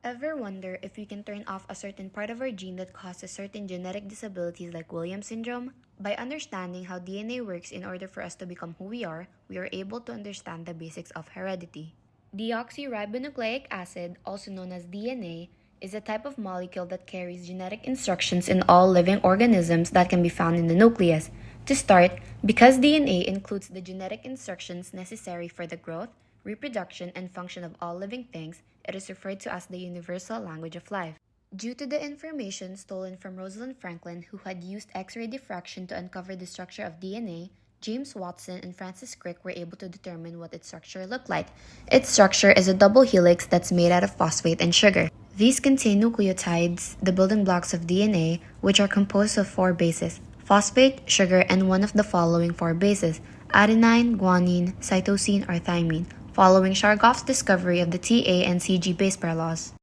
Ever wonder if we can turn off a certain part of our gene that causes certain genetic disabilities like Williams syndrome? By understanding how DNA works in order for us to become who we are able to understand the basics of heredity. Deoxyribonucleic acid, also known as DNA, is a type of molecule that carries genetic instructions in all living organisms that can be found in the nucleus. To start, because DNA includes the genetic instructions necessary for the growth, reproduction, and function of all living things, it is referred to as the universal language of life. Due to the information stolen from Rosalind Franklin, who had used X-ray diffraction to uncover the structure of DNA, James Watson and Francis Crick were able to determine what its structure looked like. Its structure is a double helix that's made out of phosphate and sugar. These contain nucleotides, the building blocks of DNA, which are composed of 4 bases: phosphate, sugar, and one of the following 4 bases: adenine, guanine, cytosine, or thymine, following Chargaff's discovery of the TA and CG base pair laws.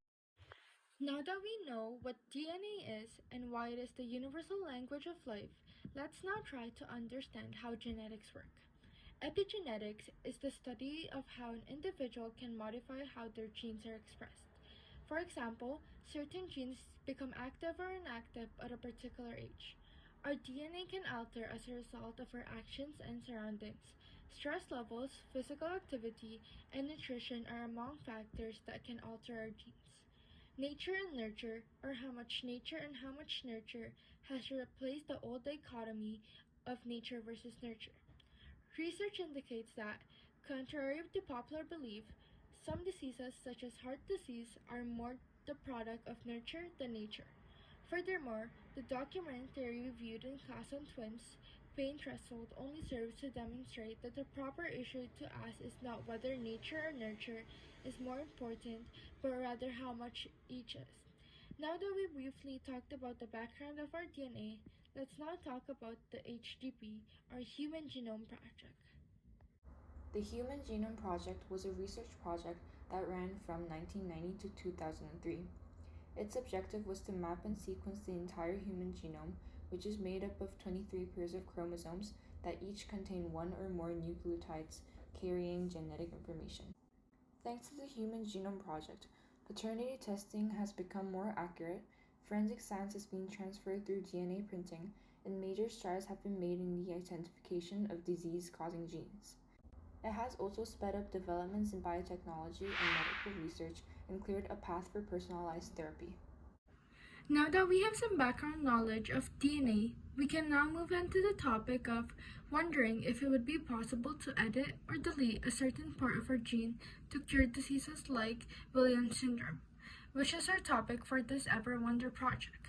Now that we know what DNA is and why it is the universal language of life, let's now try to understand how genetics work. Epigenetics is the study of how an individual can modify how their genes are expressed. For example, certain genes become active or inactive at a particular age. Our DNA can alter as a result of our actions and surroundings. Stress levels, physical activity, and nutrition are among factors that can alter our genes. Nature and nurture, or how much nature and how much nurture, has replaced the old dichotomy of nature versus nurture. Research indicates that, contrary to popular belief, some diseases such as heart disease are more the product of nurture than nature. Furthermore, the documentary reviewed in Class on Twins, Pain Threshold, only serves to demonstrate that the proper issue to ask is not whether nature or nurture is more important, but rather how much each is. Now that we briefly talked about the background of our DNA, let's now talk about the HGP, or Human Genome Project. The Human Genome Project was a research project that ran from 1990 to 2003. Its objective was to map and sequence the entire human genome, which is made up of 23 pairs of chromosomes that each contain one or more nucleotides carrying genetic information. Thanks to the Human Genome Project, paternity testing has become more accurate, forensic science is being transferred through DNA printing, and major strides have been made in the identification of disease-causing genes. It has also sped up developments in biotechnology and medical research and cleared a path for personalized therapy. Now that we have some background knowledge of DNA, we can now move into the topic of wondering if it would be possible to edit or delete a certain part of our gene to cure diseases like Williams syndrome, which is our topic for this Ever Wonder project.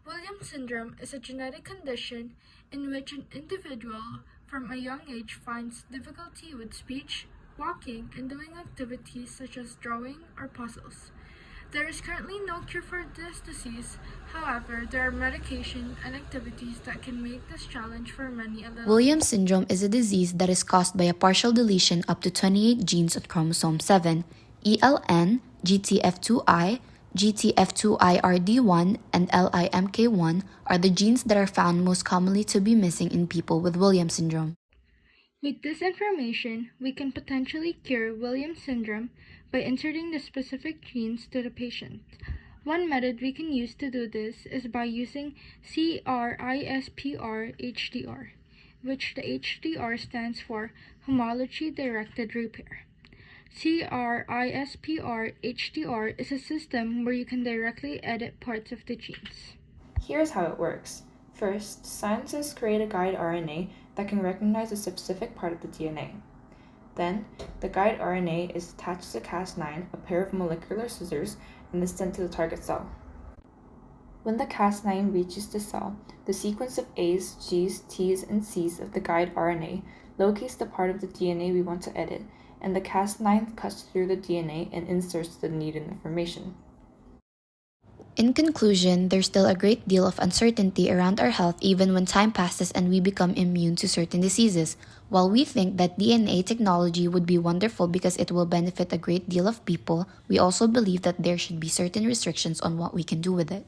Williams syndrome is a genetic condition in which an individual from a young age finds difficulty with speech, walking, and doing activities such as drawing or puzzles. There is currently no cure for this disease. However, there are medication and activities that can make this challenge for many a little. Williams syndrome is a disease that is caused by a partial deletion up to 28 genes on chromosome 7. ELN, GTF2I, GTF2IRD1, and LIMK1 are the genes that are found most commonly to be missing in people with Williams syndrome. With this information, we can potentially cure Williams syndrome by inserting the specific genes to the patient. One method we can use to do this is by using CRISPR-HDR, which the HDR stands for Homology-Directed Repair. CRISPR-HDR is a system where you can directly edit parts of the genes. Here's how it works. First, scientists create a guide RNA that can recognize a specific part of the DNA. Then, the guide RNA is attached to Cas9, a pair of molecular scissors, and is sent to the target cell. When the Cas9 reaches the cell, the sequence of A's, G's, T's, and C's of the guide RNA locates the part of the DNA we want to edit, and the Cas9 cuts through the DNA and inserts the needed information. In conclusion, there's still a great deal of uncertainty around our health even when time passes and we become immune to certain diseases. While we think that DNA technology would be wonderful because it will benefit a great deal of people, we also believe that there should be certain restrictions on what we can do with it.